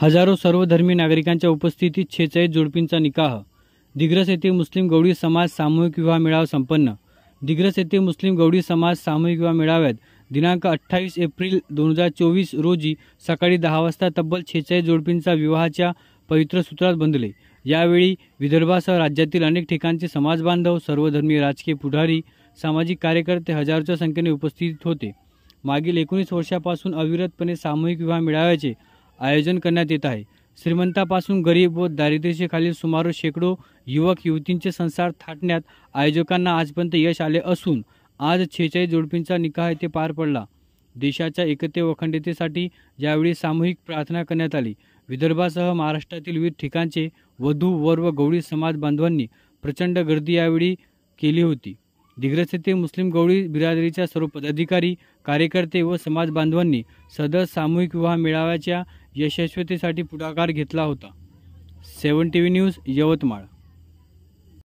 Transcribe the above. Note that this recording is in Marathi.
हजारो सर्वधर्मीय नागरिकांच्या उपस्थितीत 46 जोडपींचा निकाह. दिग्रस येथे मुस्लिम गवळी समाज सामूहिक विवाह मेळावा संपन्न. दिग्रस येथे मुस्लिम गवळी समाज सामूहिक विवाह मेळाव्यात दिनांक 28 एप्रिल 2024 रोजी सकाळी 10 वाजता तब्बल 46 जोडपींचा विवाहाच्या पवित्र सूत्रात बंधले. यावेळी विदर्भासह राज्यातील अनेक ठिकाणचे समाजबांधव, सर्वधर्मीय राजकीय पुढारी, सामाजिक कार्यकर्ते हजारोच्या संख्येने उपस्थित होते. मागील 19 वर्षापासून अविरतपणे सामूहिक विवाह मेळाव्याचे आयोजन करण्यात येत आहे. श्रीमंतापासून गरीब व दारिद्र्यरेषेखालील सुमारे शेकडो युवक युवतींचे संसार थाटण्यात आयोजकांना आजपर्यंत यश आले असून आज 46 जोडपींचा निकाह येथे पार पडला. देशाच्या एकते व अखंडतेसाठी यावेळी सामूहिक प्रार्थना करण्यात आली. विदर्भासह महाराष्ट्रातील विविध ठिकाणचे वधू वर व गवळी समाज बांधवांनी प्रचंड गर्दी यावेळी केली होती. दिग्रस येथे मुस्लिम गवळी बिरादरीच्या सर्व पदाधिकारी, कार्यकर्ते व समाज बांधवांनी सदर सामूहिक विवाह मेळाव्याच्या यशस्वीतेसाठी पुढाकार घेतला होता. 7 TV न्यूज यवतमाळ.